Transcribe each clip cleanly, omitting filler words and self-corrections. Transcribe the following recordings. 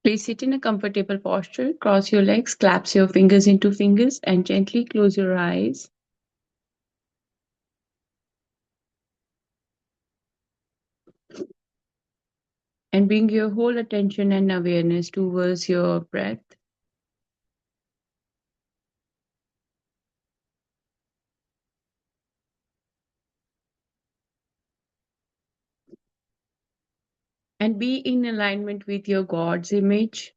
Please sit in a comfortable posture, cross your legs, clasp your fingers into fingers, and gently close your eyes. And bring your whole attention and awareness towards your breath. And be in alignment with your God's image.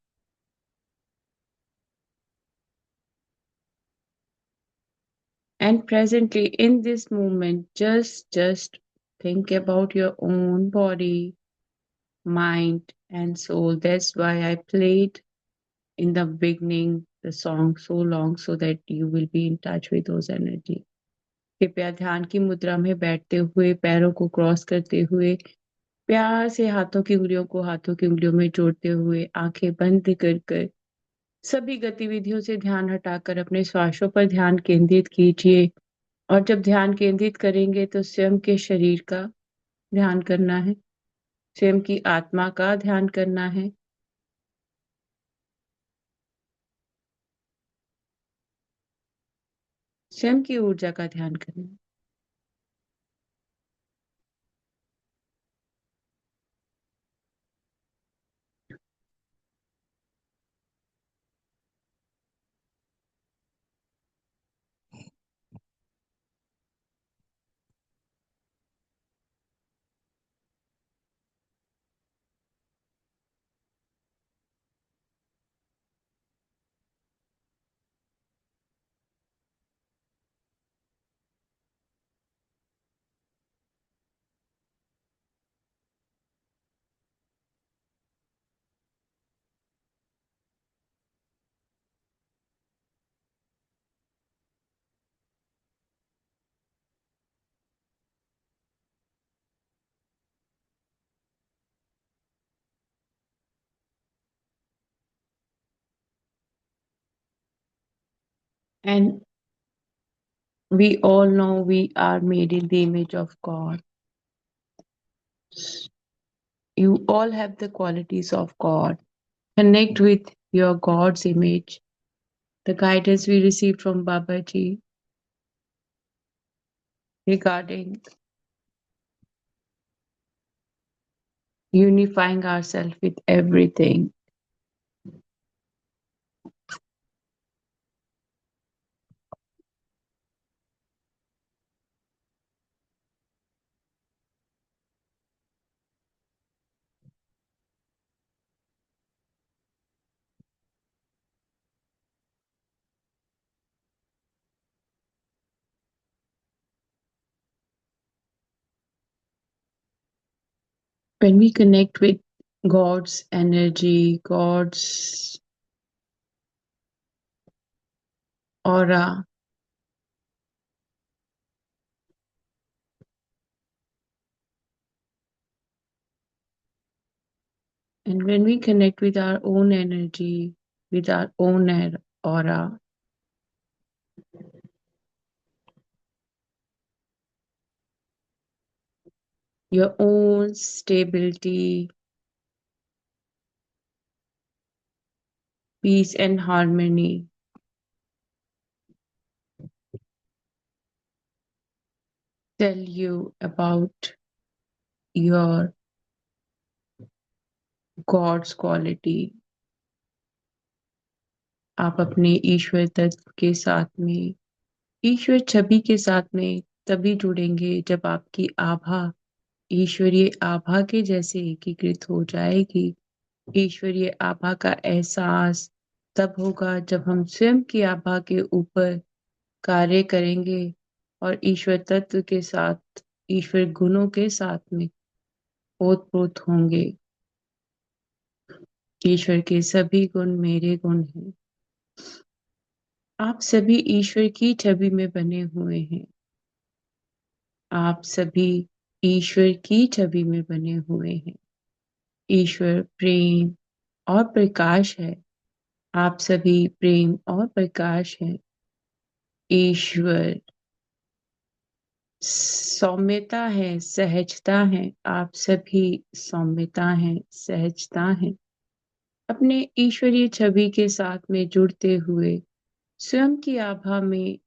And presently, in this moment, just think about your own body, mind, and soul. That's why I played in the beginning the song so long, so that you will be in touch with those energy. कृपया ध्यान की मुद्रा में बैठते हुए पैरों को cross करते हुए प्यार से हाथों की उंगलियों को हाथों की उंगलियों में जोड़ते हुए आंखें बंद कर कर सभी गतिविधियों से ध्यान हटाकर अपने श्वासों पर ध्यान केंद्रित कीजिए। और जब ध्यान केंद्रित करेंगे तो स्वयं के शरीर का ध्यान करना है, स्वयं की आत्मा का ध्यान करना है। स्वयं की ऊर्जा का ध्यान करना है। And we all know we are made in the image of God. You all have the qualities of God. Connect with your God's image. The guidance we received from Babaji regarding unifying ourselves with everything. When we connect with God's energy, God's aura, and when we connect with our own energy, with our own aura, your own stability, peace, and harmony tell you about your God's quality. आप अपने ईश्वर तत्व के साथ में, ईश्वर छवि के साथ में तभी जुड़ेंगे जब आपकी आभा ईश्वरीय आभा के जैसे एकीकृत हो जाएगी। ईश्वरीय आभा का एहसास तब होगा जब हम स्वयं की आभा के ऊपर कार्य करेंगे और ईश्वर तत्व के साथ, ईश्वर गुणों के साथ में ओतप्रोत होंगे। ईश्वर के सभी गुण मेरे गुण हैं। आप सभी ईश्वर की छवि में बने हुए हैं। आप सभी ईश्वर की छवि में बने हुए हैं। ईश्वर प्रेम और प्रकाश है। आप सभी प्रेम और प्रकाश हैं। ईश्वर सौम्यता है, सहजता है। आप सभी सौम्यता हैं, सहजता हैं। अपने ईश्वरीय छवि के साथ में जुड़ते हुए स्वयं की आभा में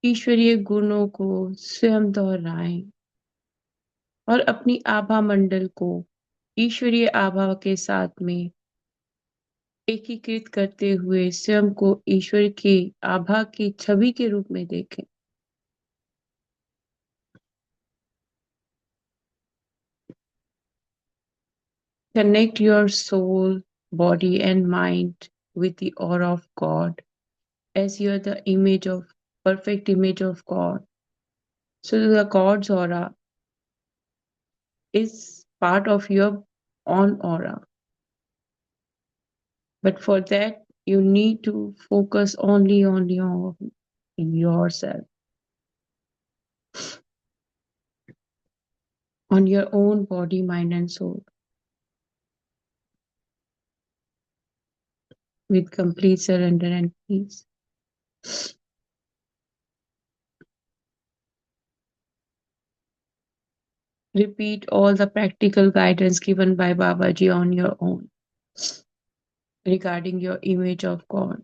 ईश्वरीय गुणों को स्वयं दोहराएं और अपनी आभा मंडल को ईश्वरीय आभा के साथ में एकीकृत करते हुए स्वयं को ईश्वर की आभा की छवि के रूप में देखें। Connect your soul, body, and mind with the aura of God as you are the image of perfect image of God. So the God's aura is part of your own aura. But for that, you need to focus only on yourself, on your own body, mind, and soul with complete surrender and peace. Repeat all the practical guidance given by Babaji on your own regarding your image of God.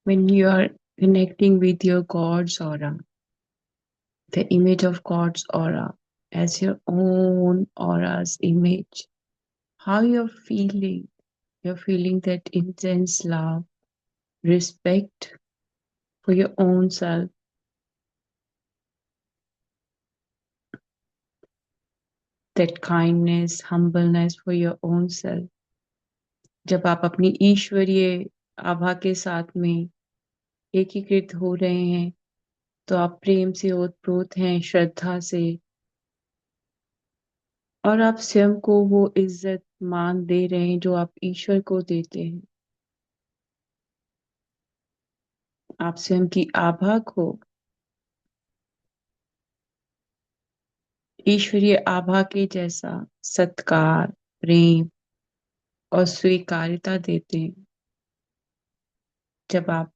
When you are connecting with your God's aura, the image of God's aura as your own aura's image, how you're feeling. You're feeling that intense love, respect for your own self, that kindness, humbleness for your own self. जब आप अपनी ईश्वरीय आभा के साथ में एकीकृत हो रहे हैं, तो आप प्रेम से ओतप्रोत हैं, श्रद्धा से, और आप स्वयं को वो इज्जत मान दे रहे हैं जो आप ईश्वर को देते हैं। आप स्वयं की आभा को ईश्वरीय आभा के जैसा सत्कार, प्रेम और स्वीकार्यता देते हैं। जब आप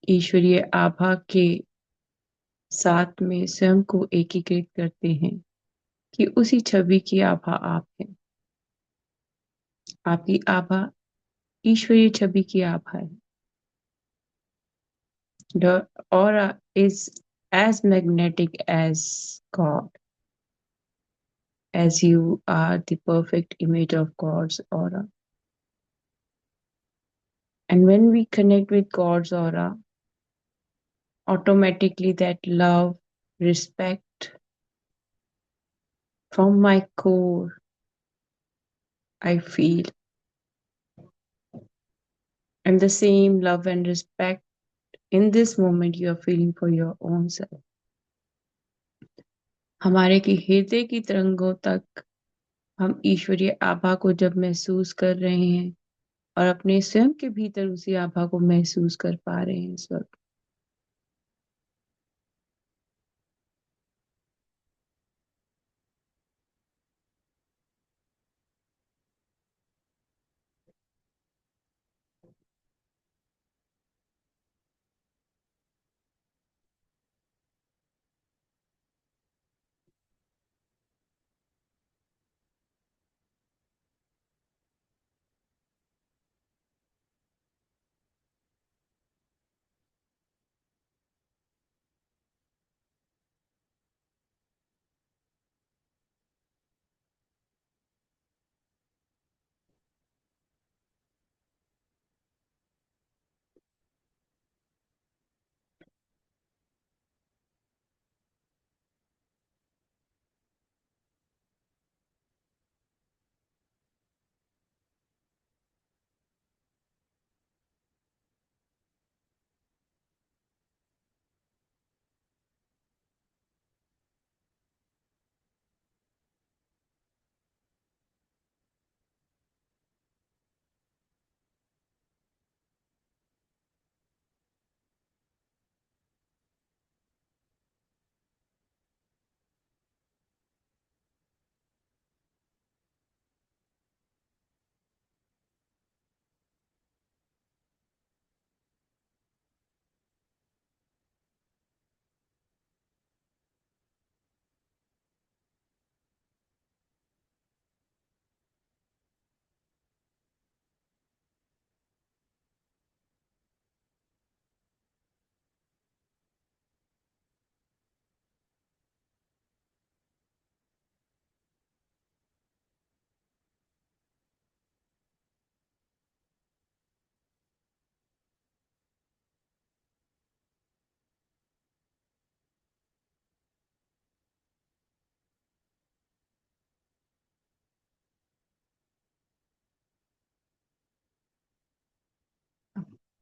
ईश्वरीय आभा के साथ में स्वयं को एकीकृत करते हैं कि उसी छवि की आभा आप हैं। आपकी आभा ईश्वरीय छवि की आभा है। The aura is as magnetic as God, as you are the perfect image of God's aura. And when we connect with God's aura, automatically that love, respect from my core, I feel. And the same love and respect in this moment you are feeling for your own self. हमारे की हृदय की तरंगों तक हम ईश्वरीय आभा को जब महसूस कर रहे हैं और अपने स्वयं के भीतर उसी आभा को महसूस कर पा रहे हैं इस वक्त।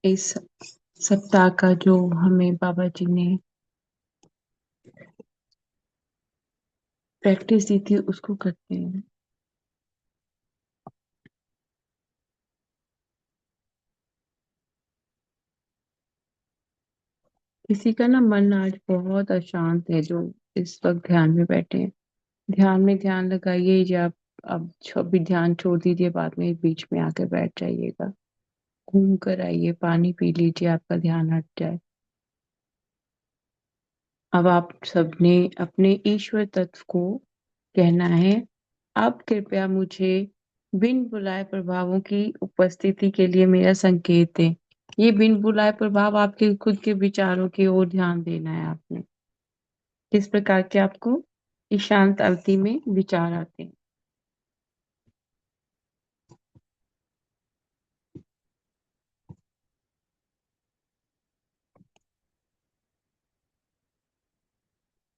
इस सप्ताह का जो हमें बाबा जी ने प्रैक्टिस दी थी उसको करते हैं। किसी का ना मन आज बहुत अशांत है जो इस वक्त ध्यान में बैठे हैं। ध्यान में ध्यान लगाइए या अब भी ध्यान छोड़ दीजिए, बाद में बीच में आकर बैठ जाइएगा। घूम कर आइए, पानी पी लीजिए, आपका ध्यान हट जाए। अब आप सबने अपने ईश्वर तत्व को कहना है, अब कृपया मुझे बिन बुलाए प्रभावों की उपस्थिति के लिए मेरा संकेत दें। ये बिन बुलाए प्रभाव आपके खुद के विचारों की ओर ध्यान देना है आपने। किस प्रकार के आपको इस शांत अवधि में विचार आते हैं।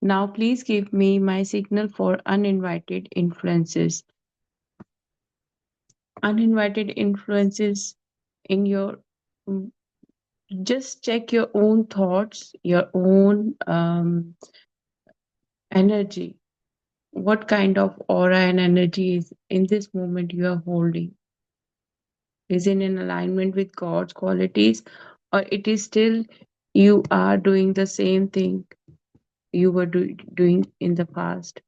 Now please give me my signal for uninvited influences. Uninvited influences in your, mm, just check your own thoughts, your own energy. What kind of aura and energy is in this moment you are holding? Is it in alignment with God's qualities, or it is still you are doing the same thing you were doing in the past?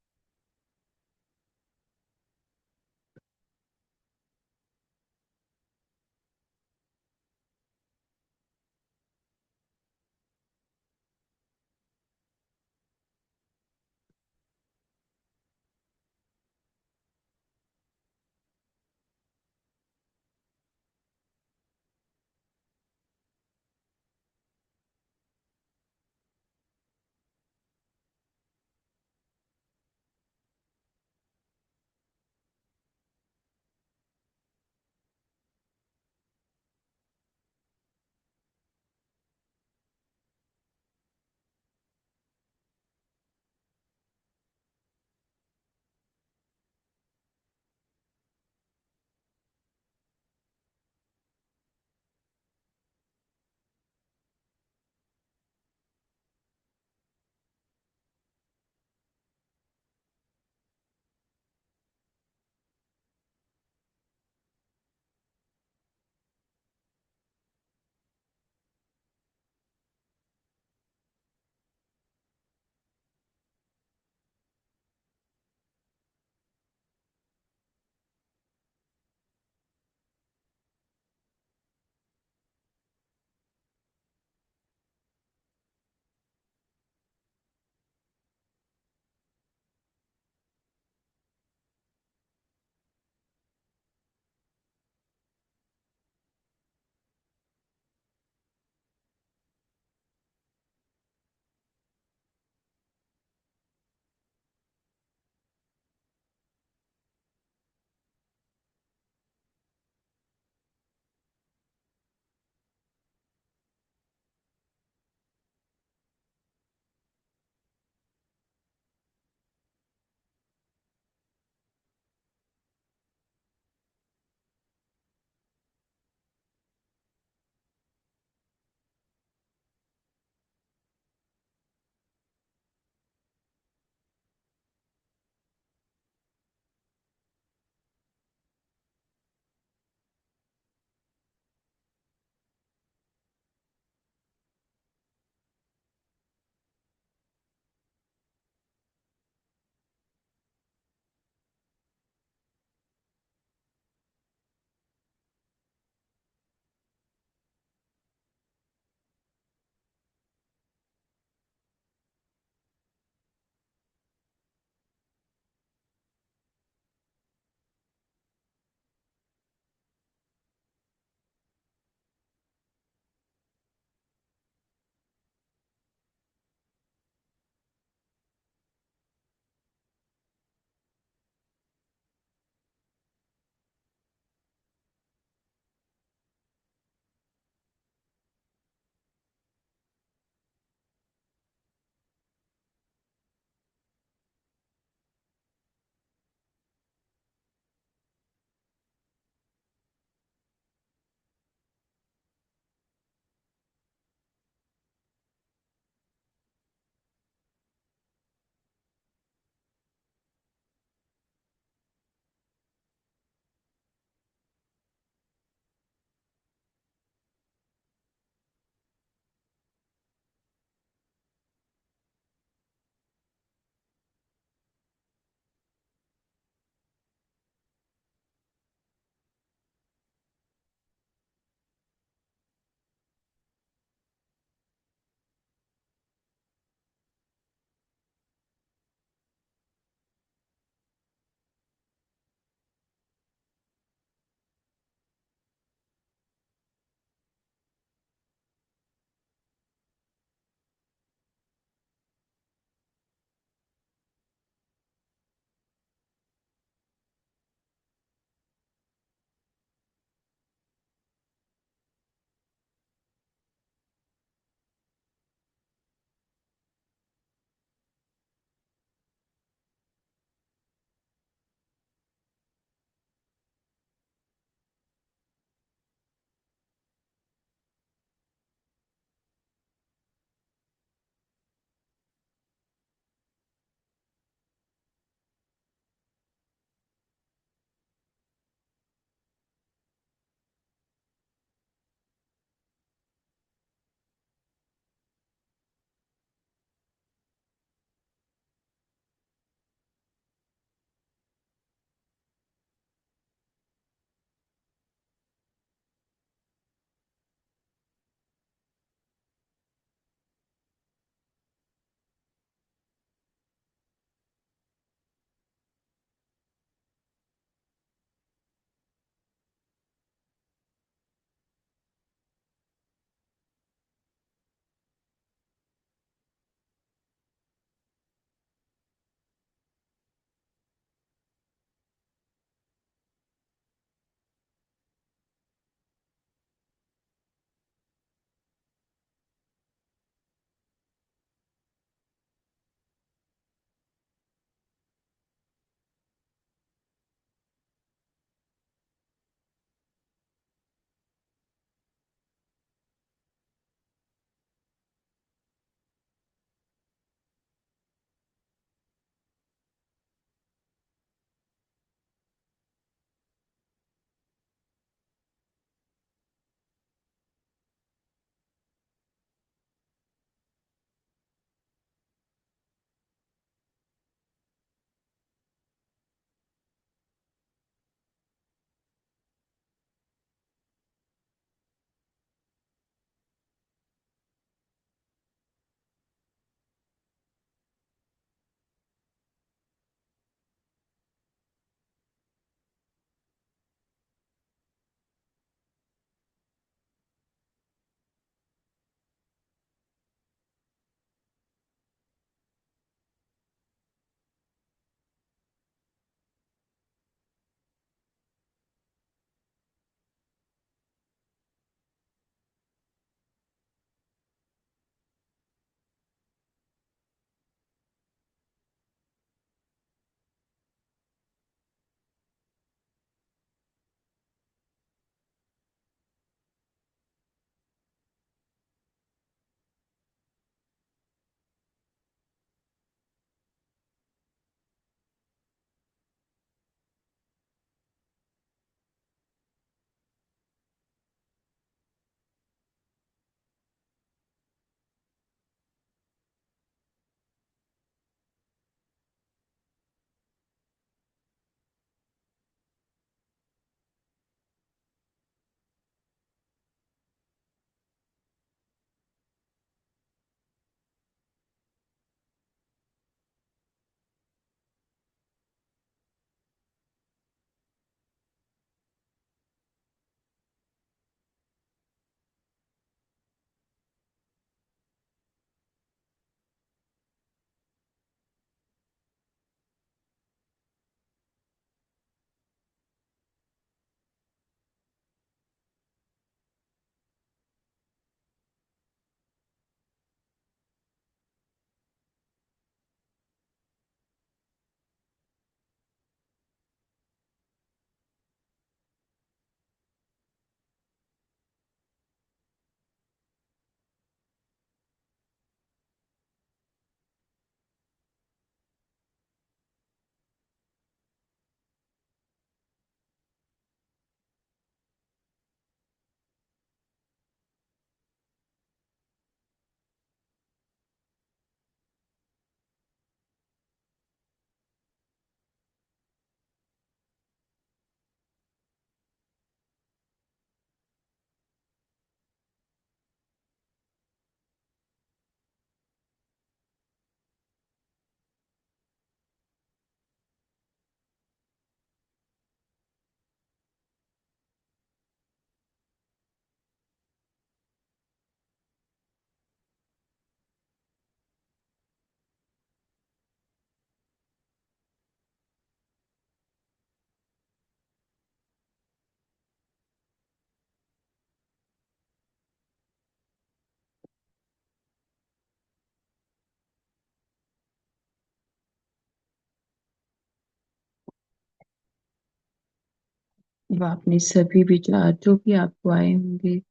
वो अपने सभी विचार जो भी आपको आए होंगे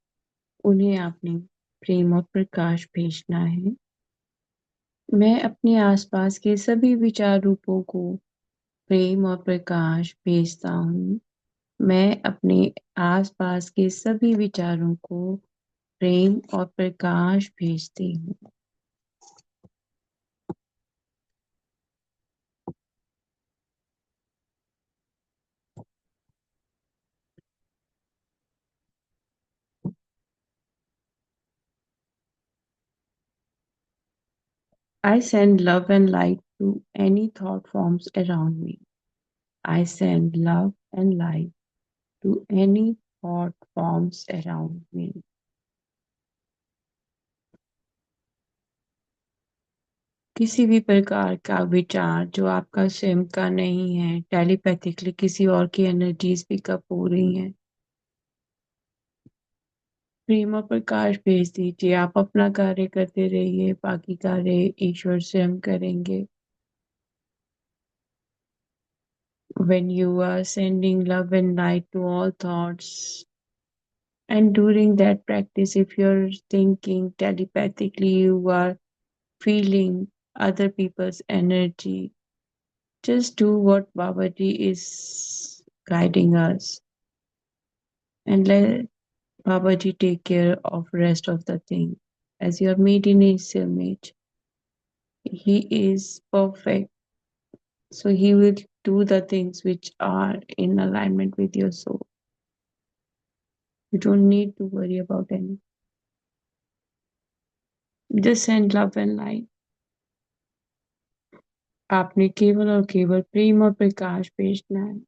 उन्हें आपने प्रेम और प्रकाश भेजना है। मैं अपने आसपास के सभी विचार रूपों को प्रेम और प्रकाश भेजता हूँ। मैं अपने आसपास के सभी विचारों को प्रेम और प्रकाश भेजती हूँ। I send love and light to any thought forms around me. I send love and light to any thought forms around me. किसी भी प्रकार का विचार जो आपका स्वयं का नहीं है, टेलीपैथिकली किसी और की एनर्जीज पिकअप हो रही हैं, प्रेम और प्रकाश भेज दीजिए। आप अपना कार्य करते रहिए, बाकी कार्य ईश्वर स्वयं करेंगे। When you are sending love and light to all thoughts, and during that practice, if you're thinking telepathically, you are feeling other people's energy, just do what Babaji is guiding us and let Babaji take care of rest of the thing. As you are made in his image, he is perfect. So he will do the things which are in alignment with your soul. You don't need to worry about anything. Just send love and light. आपने केवल और केवल प्रेम और प्रकाश भेजना है।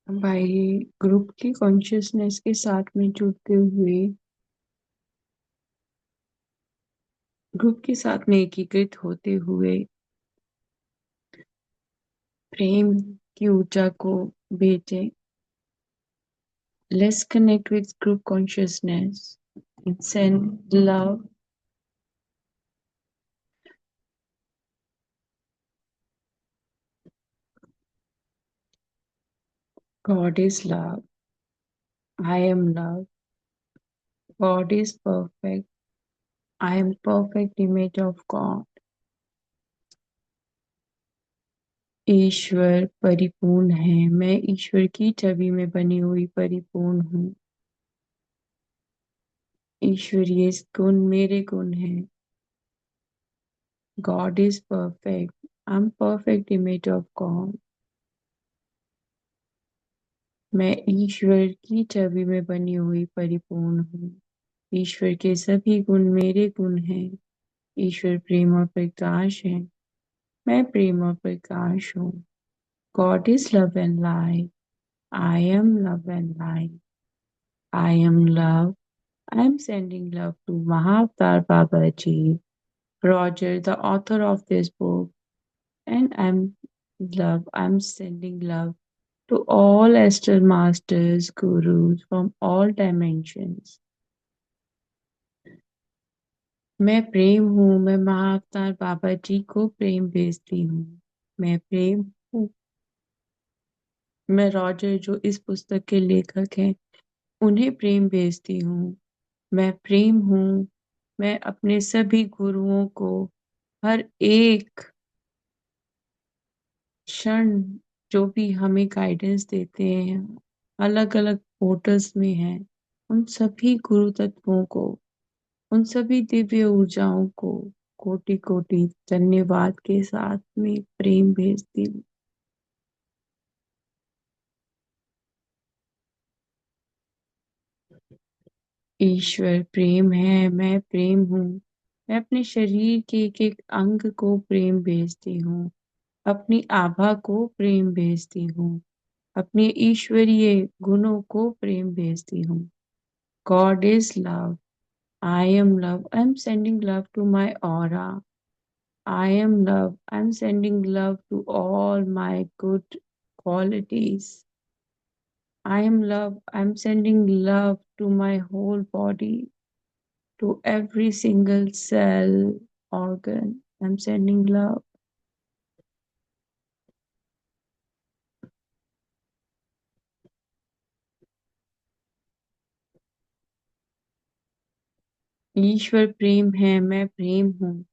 भाई group की consciousness के साथ में जुड़ते हुए ग्रुप के साथ में एकीकृत होते हुए प्रेम की ऊर्जा को भेजें. Let's connect with group consciousness and send love. God is love. I am love. God is perfect. I am perfect image of God. ईश्वर परिपूर्ण है. मैं ईश्वर की छवि में बनी हुई परिपूर्ण हूँ. ईश्वरीय गुण मेरे गुण हैं. God is perfect. I'm perfect image of God. मैं ईश्वर की छवि में बनी हुई परिपूर्ण हूँ. ईश्वर के सभी गुण मेरे गुण हैं. ईश्वर प्रेम और प्रकाश है. मैं प्रेम और प्रकाश हूँ. God is love and light. I am love and light. I am love. I am sending love to Mahavatar Babaji, Roger, the author of this book, and I'm sending love to all Esther masters, gurus from all dimensions. मैं प्रेम हूँ. मैं महाअवतार बाबा जी को प्रेम भेजती हूँ. मैं प्रेम हूँ. मैं रॉजर जो इस पुस्तक के लेखक हैं उन्हें प्रेम भेजती हूँ. मैं प्रेम हूँ. मैं अपने सभी गुरुओं को हर एक क्षण जो भी हमें गाइडेंस देते हैं अलग अलग पोर्टल्स में हैं उन सभी गुरु तत्वों को उन सभी दिव्य ऊर्जाओं को कोटि कोटि धन्यवाद के साथ में प्रेम भेजती हूँ. ईश्वर प्रेम है. मैं प्रेम हूँ. मैं अपने शरीर के एक एक अंग को प्रेम भेजती हूँ. अपनी आभा को प्रेम भेजती हूँ. अपने ईश्वरीय गुणों को प्रेम भेजती हूँ. God is love. I am love. I am sending love to my aura. I am love. I am sending love to all my good qualities. I am love. I'm sending love to my whole body, to every single cell, organ. I'm sending love. ईश्वर प्रेम है. मैं प्रेम हूँ.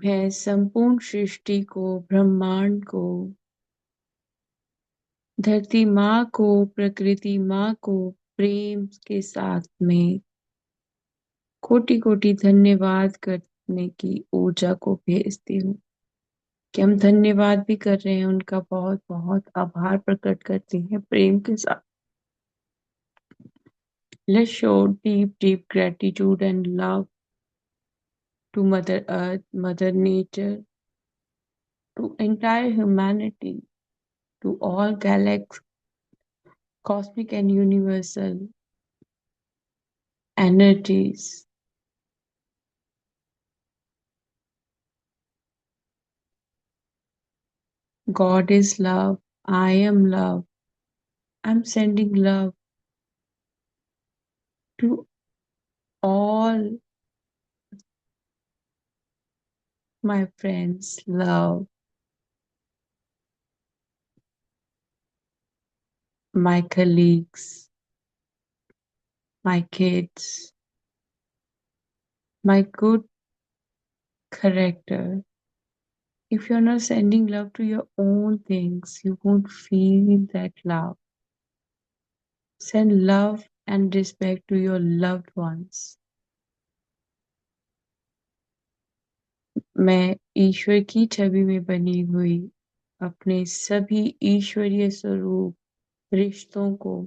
मैं संपूर्ण सृष्टि को, ब्रह्मांड को, धरती माँ को, प्रकृति माँ को प्रेम के साथ में कोटि कोटि धन्यवाद करने की ऊर्जा को भेजती हूँ. कि हम धन्यवाद भी कर रहे हैं. उनका बहुत बहुत आभार प्रकट करते हैं प्रेम के साथ. Let's show deep, deep gratitude and love to Mother Earth, Mother Nature, to entire humanity, to all galaxies, cosmic and universal energies. God is love. I am love. I'm sending love to all my friends, love, my colleagues, my kids, my good character. If you're not sending love to your own things, you won't feel that love. Send love and respect to your loved ones. मैं ईश्वर की छवि में बनी हुई अपने सभी ईश्वरीय स्वरूप रिश्तों को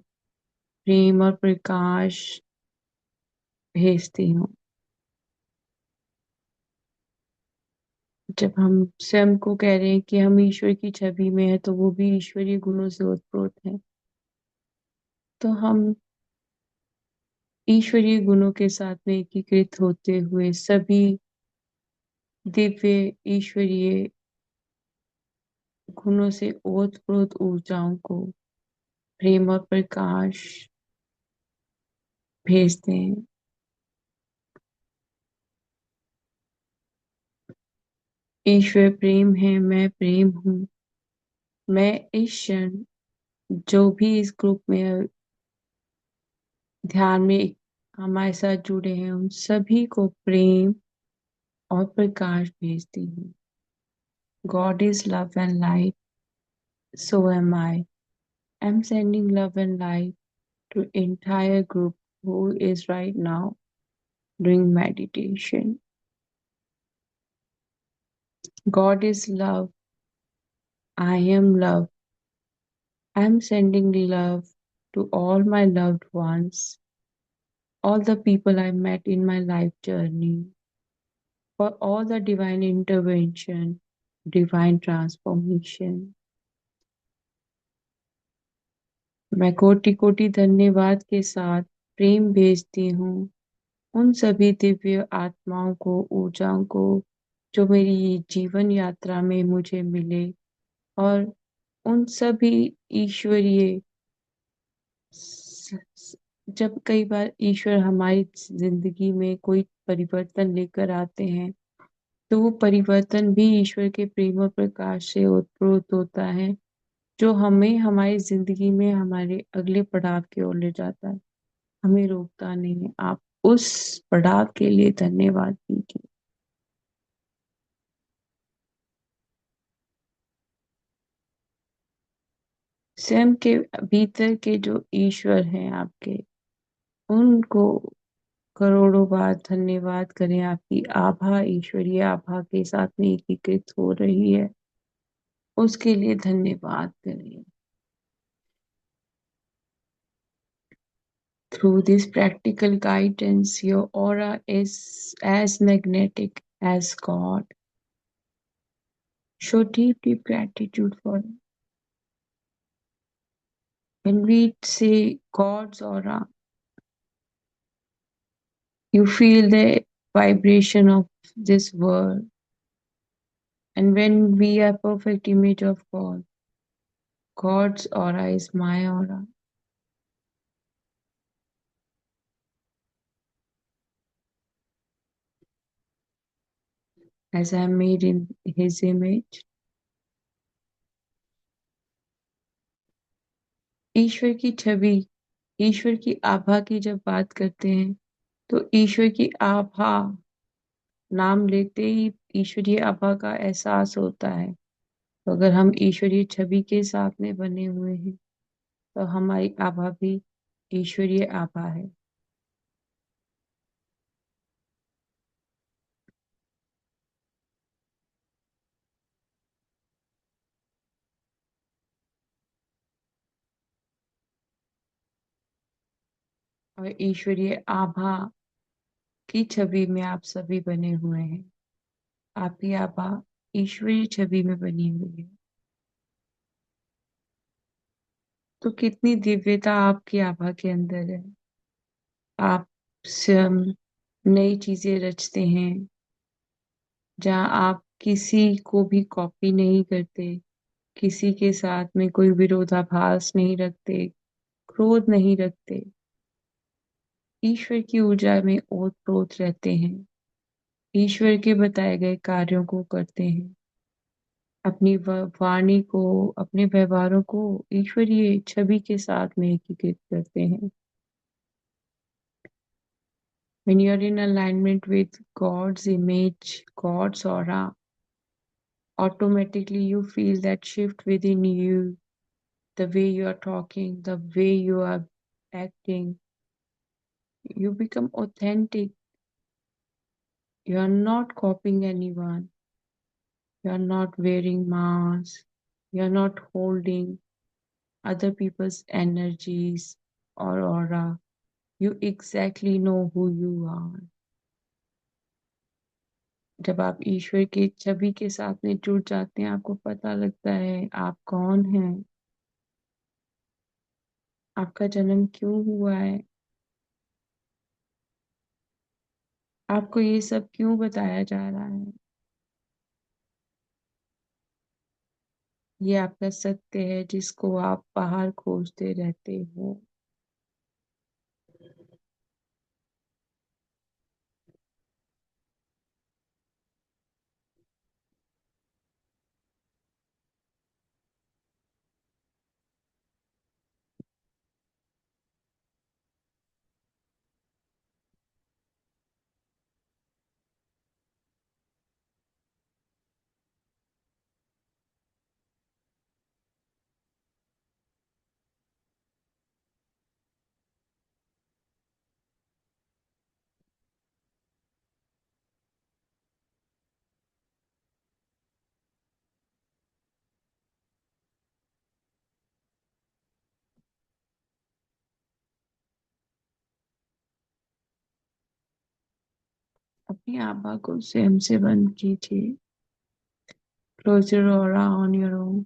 प्रेम और प्रकाश भेजती हूँ. जब हम स्वयं को कह रहे हैं कि हम ईश्वर की छवि में है, तो वो भी ईश्वरीय गुणों से ओतप्रोत है। तो हम ईश्वरीय गुणों के साथ में एकीकृत होते हुए सभी दिव्य ईश्वरीय गुणों से ओतप्रोत ऊर्जाओं को प्रेम और प्रकाश भेजते हैं। ईश्वर प्रेम है, मैं प्रेम हूँ। मैं इस क्षण जो भी इस ग्रुप में ध्यान में हमारे साथ जुड़े हैं, उन सभी को प्रेम और प्रकाश भेजती हूँ। God is love and light, so am I. I'm sending love and light to entire group who is right now doing meditation. God is love. I am love. I'm sending love to all my loved ones, all the people I met in my life journey, for all the divine intervention, divine transformation. मैं कोटि कोटि धन्यवाद के साथ प्रेम भेजती हूँ उन सभी दिव्य आत्माओं को, ऊर्जाओं को, जो मेरी ये जीवन यात्रा में मुझे मिले, और उन सभी ईश्वरीय जब कई बार ईश्वर हमारी जिंदगी में कोई परिवर्तन लेकर आते हैं, तो वो परिवर्तन भी ईश्वर के प्रेम और प्रकाश से ओतप्रोत होता है, जो हमें हमारी जिंदगी में हमारे अगले पड़ाव की ओर ले जाता है, हमें रोकता नहीं है। आप उस पड़ाव के लिए धन्यवाद कीजिए। स्वयं के भीतर के जो ईश्वर हैं आपके, उनको करोड़ों बार धन्यवाद करें। आपकी आभा ईश्वरीय आभा के साथ में एकीकृत हो रही है, उसके लिए धन्यवाद करें। Through this practical guidance, your aura is as magnetic as God. Show deep, deep gratitude for it. When we say God's aura, you feel the vibration of this world. And when we are perfect image of God, God's aura is my aura. As I am made in His image, ईश्वर की छवि, ईश्वर की आभा की जब बात करते हैं, तो ईश्वर की आभा नाम लेते ही ईश्वरीय आभा का एहसास होता है। तो अगर हम ईश्वरीय छवि के साथ में बने हुए हैं, तो हमारी आभा भी ईश्वरीय आभा है। और ईश्वरीय आभा की छवि में आप सभी बने हुए हैं। आपकी आभा ईश्वरीय छवि में बनी हुई है। तो कितनी दिव्यता आपकी आभा के अंदर है। आप स्वयं नई चीजें रचते हैं, जहाँ आप किसी को भी कॉपी नहीं करते, किसी के साथ में कोई विरोधाभास नहीं रखते, क्रोध नहीं रखते, ईश्वर की ऊर्जा में ओतप्रोत रहते हैं, ईश्वर के बताए गए कार्यों को करते हैं, अपनी वाणी को, अपने व्यवहारों को ईश्वरीय छवि के साथ में एकीकृत करते हैं। When you're in alignment with God's image, God's aura, automatically you feel that shift within you, the way you are talking, the way you are acting. You become authentic. You are not copying anyone. You are not wearing masks. You are not holding other people's energies or aura. You exactly know who you are. जब आप ईश्वर की छवि के साथ में जुड़ जाते हैं, आपको पता लगता है आप कौन हैं, आपका जन्म क्यों हुआ है, आपको ये सब क्यों बताया जा रहा है। ये आपका सत्य है जिसको आप बाहर खोजते रहते हो। अपनी आभा को स्वयं से बंद कीजिए। Close your aura on your own.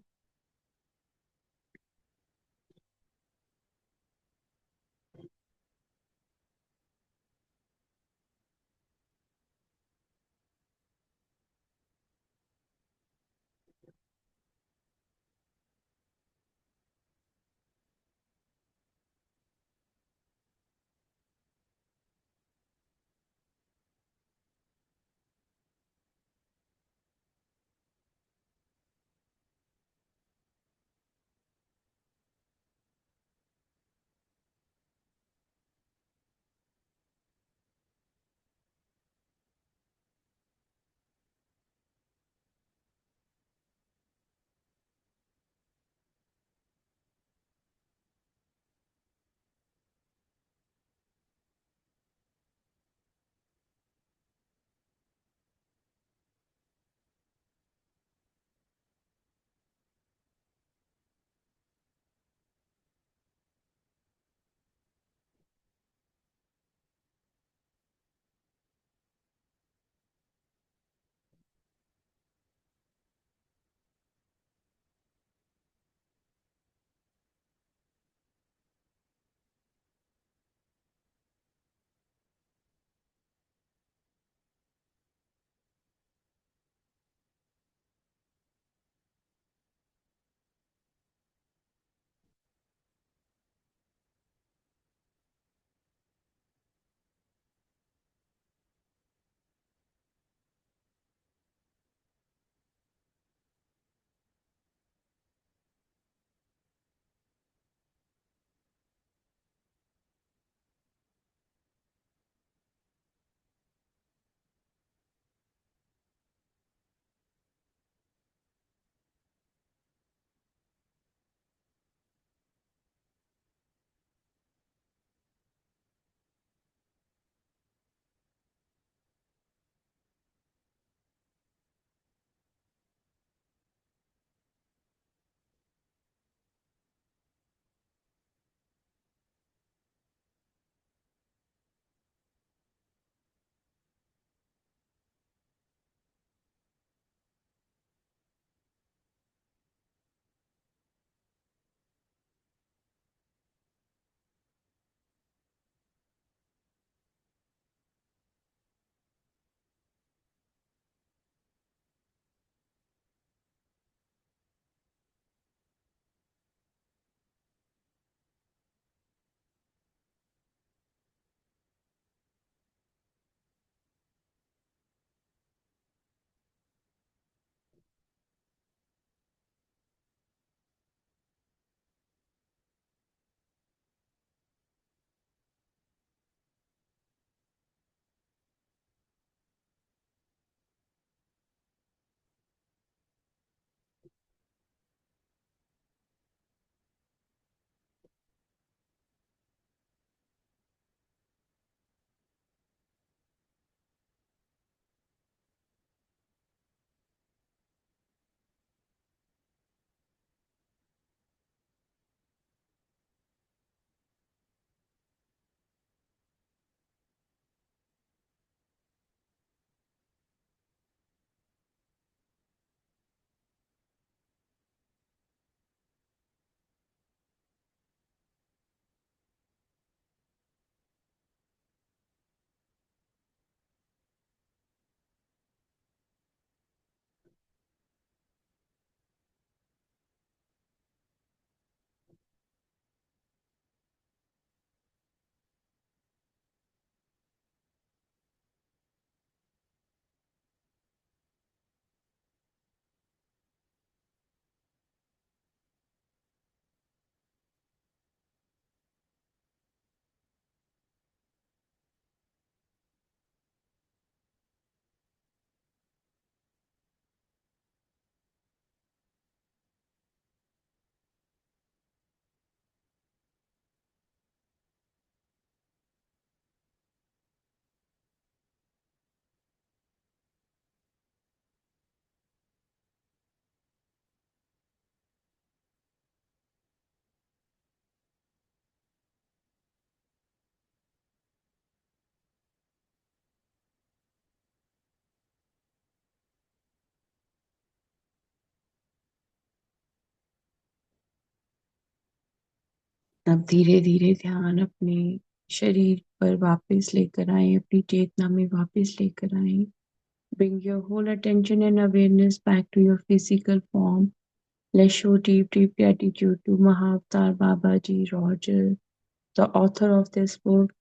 अब धीरे धीरे ध्यान अपने शरीर पर वापस लेकर आए, अपनी चेतना में वापस लेकर आए. Bring your whole attention and awareness back to your physical form. Let's show deep, deep gratitude to Mahavatar Babaji Roger, the author of this book.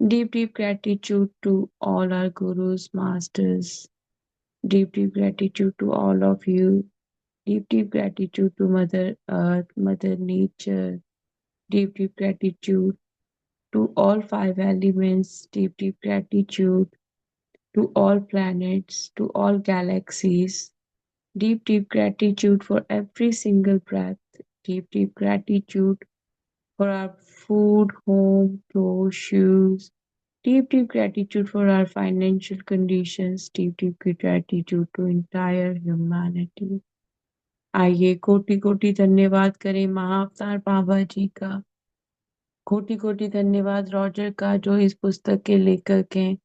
Deep, deep gratitude to all our gurus, masters. Deep, deep gratitude to all of you. Deep, deep gratitude to Mother Earth, Mother Nature. Deep, deep gratitude to all five elements. Deep, deep gratitude to all planets, to all galaxies. Deep, deep gratitude for every single breath. Deep, deep gratitude for our food, home, clothes, shoes. Deep, deep gratitude for our financial conditions. Deep, deep gratitude to entire humanity. आइए कोटि कोटि धन्यवाद करें महाअवतार बाबा जी का. कोटि कोटि धन्यवाद Roger का जो इस पुस्तक के लेखक हैं.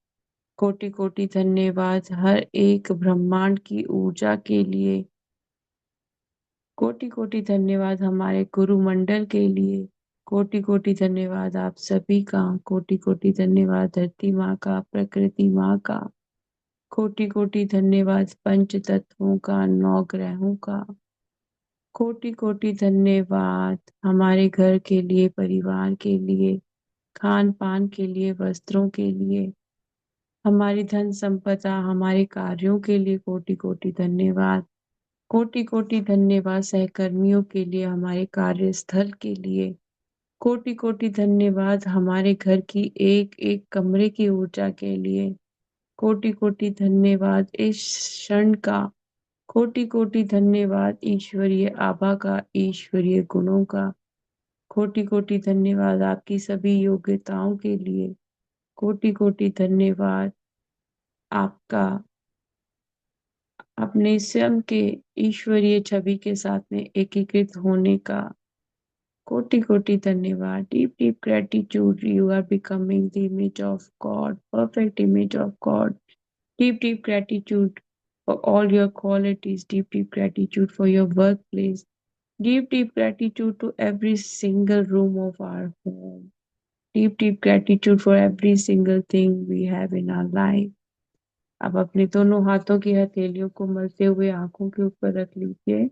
कोटि कोटि धन्यवाद हर एक ब्रह्मांड की ऊर्जा के लिए. कोटि कोटि धन्यवाद हमारे गुरुमंडल के लिए. कोटि कोटि धन्यवाद आप सभी का. कोटि कोटि धन्यवाद धरती माँ का, प्रकृति माँ का. कोटि कोटि धन्यवाद पंच तत्वों का, नौ ग्रहों का. कोटि कोटि धन्यवाद हमारे घर के लिए, परिवार के लिए, खान पान के लिए, वस्त्रों के लिए, हमारी धन संपदा, हमारे कार्यों के लिए. कोटि कोटि धन्यवाद. कोटि कोटि धन्यवाद सहकर्मियों के लिए, हमारे कार्यस्थल के लिए. कोटि कोटि धन्यवाद हमारे घर की एक एक कमरे की ऊर्जा के लिए. कोटि कोटि धन्यवाद इस क्षण का. कोटि कोटि धन्यवाद ईश्वरीय आभा का, ईश्वरीय गुणों का. कोटि कोटि धन्यवाद आपकी सभी योग्यताओं के लिए. कोटि कोटि धन्यवाद आपका अपने स्वयं के ईश्वरीय छवि के साथ में एकीकृत होने का. कोटि कोटि धन्यवाद. Deep deep gratitude. You are becoming the image of God, perfect image of God. Deep, deep gratitude for all your qualities. Deep, deep gratitude for your workplace. Deep, deep gratitude to every single room of our home. Deep, deep gratitude for every single thing we have in our life. अब अपने दोनों हाथों की हथेलियों को मलते हुए आंखों के ऊपर रख लीजिए.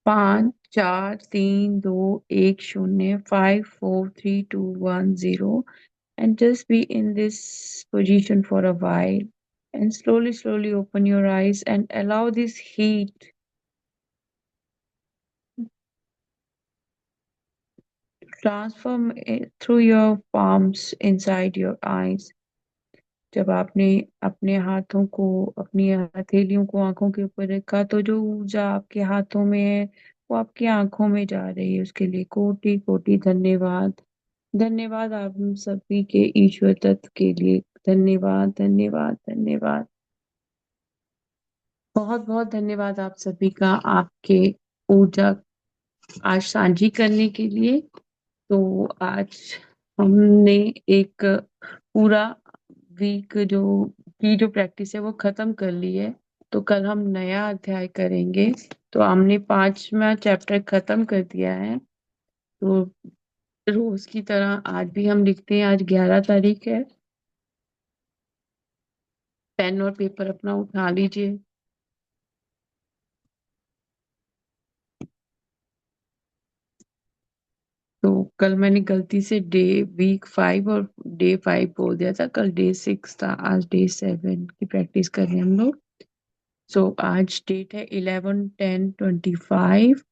5 4 3 2 1 0 5 4 3 2 1 0. And just be in this position for a while, and slowly open your eyes and allow this heat to transform through your palms inside your eyes. जब आपने अपने हाथों को, अपनी हथेलियों को आंखों के ऊपर रखा, तो जो ऊर्जा आपके हाथों में है वो आपकी आंखों में जा रही है. उसके लिए कोटि कोटि धन्यवाद. धन्यवाद आप हम सभी के ईश्वर तत्व के लिए. धन्यवाद धन्यवाद धन्यवाद. बहुत बहुत धन्यवाद आप सभी का, आपके ऊर्जा आज साझी करने के लिए. तो आज हमने एक पूरा वीक जो प्रैक्टिस है वो खत्म कर ली है. तो कल हम नया अध्याय करेंगे. तो हमने 5वां चैप्टर खत्म कर दिया है. तो रोज की तरह आज भी हम लिखते हैं. आज 11 तारीख है. पेन और पेपर अपना उठा लीजिए. तो कल मैंने गलती से वीक 5 और डे 5 बोल दिया था. कल डे 6 था. आज डे 7 की प्रैक्टिस कर रहे हैं हम लोग. सो आज डेट है 11/10/25.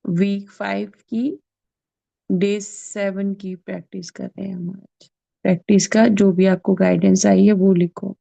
वीक 5 की डे 7 की प्रैक्टिस कर रहे हैं हम आज. प्रैक्टिस का जो भी आपको गाइडेंस आई है वो लिखो.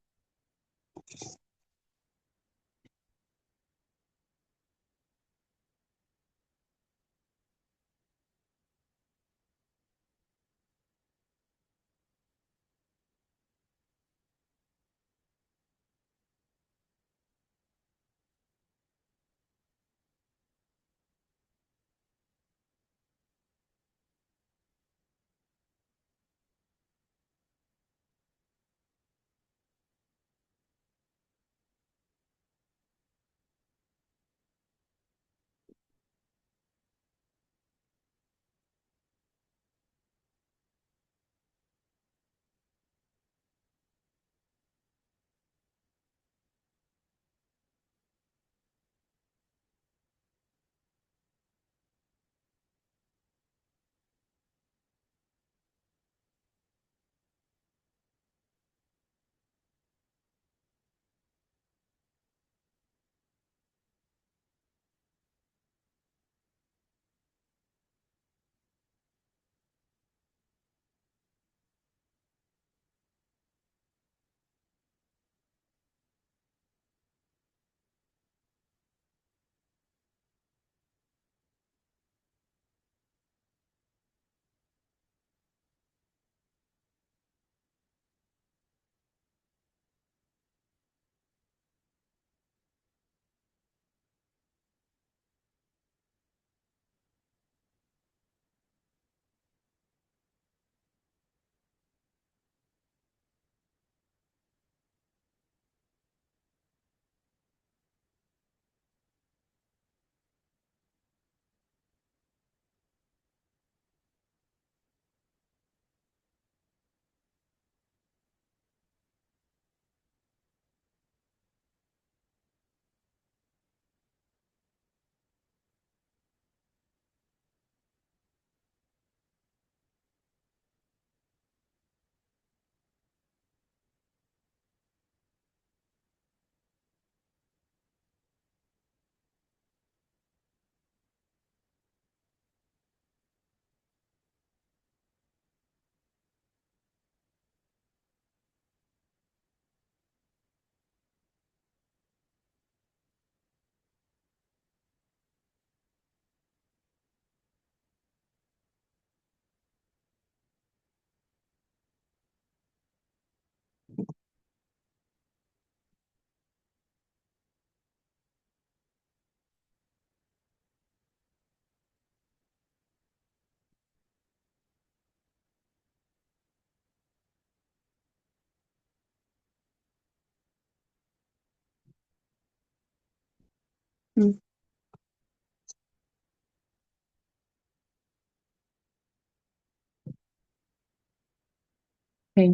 Thank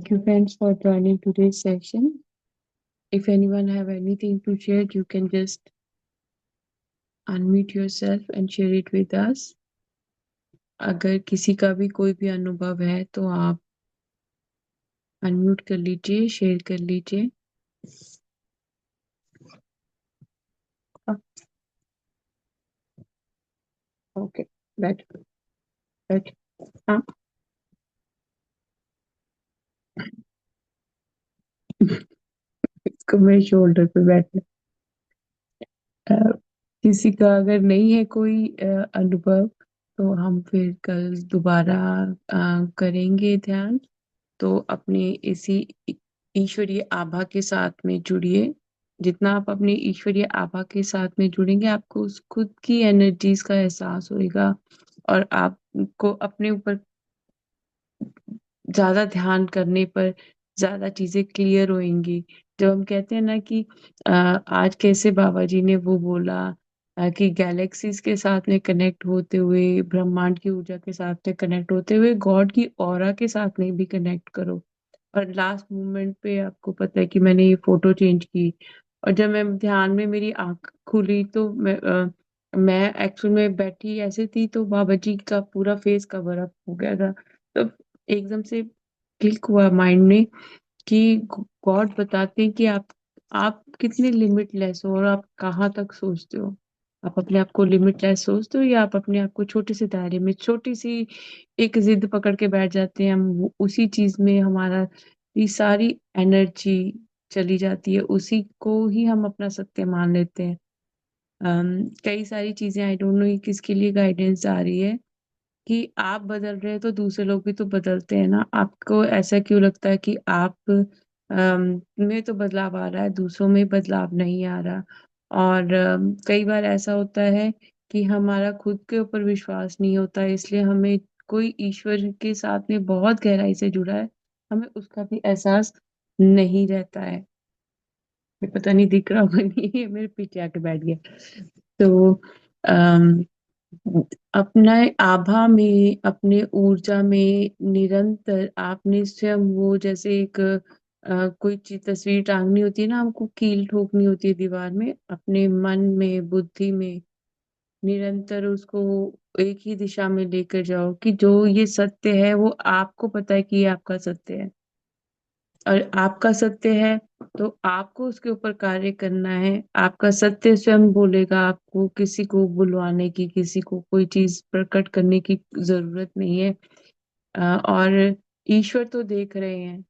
you, friends, for joining today's session. If anyone have anything to share, you can just unmute yourself and share it with us. अगर किसी का भी कोई भी अनुभव है तो आप अनम्यूट कर लीजिए, शेयर कर लीजिए. ओके, बैठ बैठ. हाँ. इसको मेरे शोल्डर पे बैठना. अ, किसी का अगर नहीं है कोई अनुभव, तो हम फिर कल दोबारा करेंगे ध्यान. तो अपने इसी ईश्वरीय आभा के साथ में जुड़िए. जितना आप अपनी ईश्वरीय आभा के साथ में जुड़ेंगे, आपको उस खुद की एनर्जीज का एहसास होएगा और आपको अपने ऊपर ज्यादा ध्यान करने पर ज्यादा चीजें क्लियर होंगी. जब हम कहते हैं ना कि आज कैसे बाबा जी ने वो बोला कि गैलेक्सीज के साथ में कनेक्ट होते हुए, ब्रह्मांड की ऊर्जा के साथ में कनेक्ट होते हुए, गॉड की ऑरा के साथ में भी कनेक्ट करो. और लास्ट मोमेंट पे आपको पता है कि मैंने ये फोटो चेंज की, और जब मैं ध्यान में मेरी आंख खुली तो मैं एक्चुअल में बैठी ऐसे थी, तो बाबा जी का पूरा फेस कवर अप हो गया था. तो एकदम से क्लिक हुआ माइंड में कि गॉड बताते हैं कि आप कितने लिमिटलेस हो और आप कहाँ तक सोचते हो. आप अपने आप को लिमिटलेस सोचते हो, या आप अपने आप को छोटे से दायरे में छोटी सी एक जिद पकड़ के बैठ जाते हैं. हम उसी चीज में हमारा ये सारी एनर्जी चली जाती है, उसी को ही हम अपना सत्य मान लेते हैं. कई सारी चीजें, आई डोंट नो किसके लिए गाइडेंस आ रही है कि आप बदल रहे हैं तो दूसरे लोग भी तो बदलते हैं ना. आपको ऐसा क्यों लगता है कि आप में तो बदलाव आ रहा है, दूसरों में बदलाव नहीं आ रहा. और कई बार ऐसा होता है कि हमारा खुद के ऊपर विश्वास नहीं होता है, इसलिए हमें कोई ईश्वर के साथ में बहुत गहराई से जुड़ा है, हमें उसका भी एहसास नहीं रहता है. ये पता नहीं दिख रहा होगा नहीं, ये मेरे पीछे आके बैठ गया. तो अम, अपना आभा में, अपने ऊर्जा में निरंतर आपने स्वयं वो जैसे एक कोई चीज तस्वीर टांगनी होती है ना, हमको कील ठोकनी होती है दीवार में, अपने मन में, बुद्धि में निरंतर उसको एक ही दिशा में लेकर जाओ कि जो ये सत्य है वो आपको पता है कि ये आपका सत्य है, और आपका सत्य है तो आपको उसके ऊपर कार्य करना है. आपका सत्य स्वयं बोलेगा, आपको किसी को बुलवाने की, किसी को कोई चीज प्रकट करने की जरूरत नहीं है. और ईश्वर तो देख रहे हैं.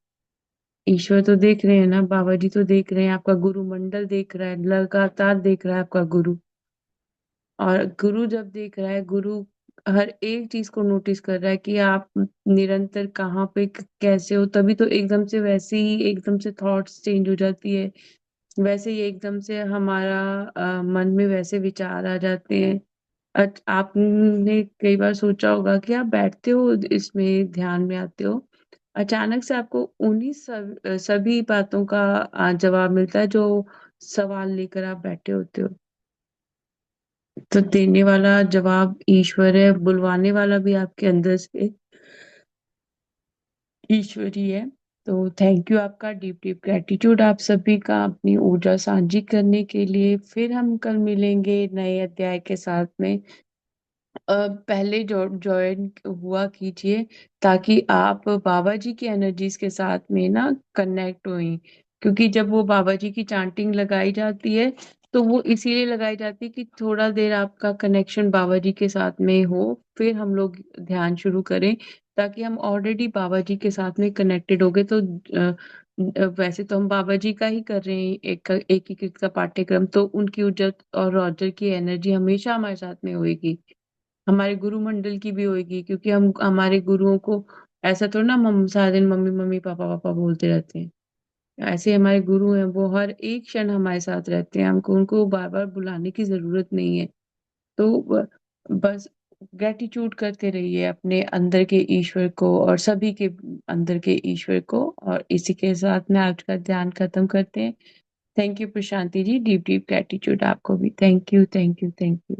ईश्वर तो देख रहे हैं ना, बाबा जी तो देख रहे हैं, आपका गुरु मंडल देख रहा है, लगातार देख रहा है आपका गुरु. और गुरु जब देख रहा है, गुरु हर एक चीज को नोटिस कर रहा है कि आप निरंतर कहाँ पे कैसे हो. तभी तो एकदम से वैसे ही एकदम से थॉट्स चेंज हो जाती है, वैसे ही एकदम से हमारा मन में वैसे विचार आ जाते हैं. आपने कई बार सोचा होगा कि आप बैठते हो इसमें ध्यान में आते हो, अचानक से आपको उन्हीं सभी बातों का जवाब मिलता है जो सवाल लेकर आप बैठे होते हो. तो देने वाला जवाब ईश्वर है, बुलवाने वाला भी आपके अंदर से ईश्वर ही है. तो थैंक यू, आपका डीप डीप ग्रेटिट्यूड आप सभी का अपनी ऊर्जा साझी करने के लिए. फिर हम कल मिलेंगे नए अध्याय के साथ में. पहले ज्वाइन हुआ कीजिए ताकि आप बाबा जी की एनर्जीज के साथ में ना कनेक्ट हुई. क्योंकि जब वो बाबा जी की चांटिंग लगाई जाती है, तो वो इसीलिए लगाई जाती है कि थोड़ा देर आपका कनेक्शन बाबा जी के साथ में हो, फिर हम लोग ध्यान शुरू करें. ताकि हम ऑलरेडी बाबा जी के साथ में कनेक्टेड हो गए तो वैसे तो हम बाबा जी का ही कर रहे हैं, एकीकृत का पाठ्यक्रम, तो उनकी ऊर्जा और रॉजर की एनर्जी हमेशा हमारे साथ में होगी, हमारे गुरु मंडल की भी होगी. क्योंकि हम हमारे गुरुओं को ऐसा थोड़ा ना हम सारा दिन मम्मी मम्मी पापा पापा बोलते रहते हैं. ऐसे हमारे गुरु हैं, वो हर एक क्षण हमारे साथ रहते हैं, हमको उनको बार बार बुलाने की जरूरत नहीं है. तो बस ग्रेटिट्यूड करते रहिए अपने अंदर के ईश्वर को और सभी के अंदर के ईश्वर को. और इसी के साथ में आज का ध्यान खत्म करते हैं. Thank you Prashanti ji, deep deep gratitude आपको भी। Thank you, thank you, thank you.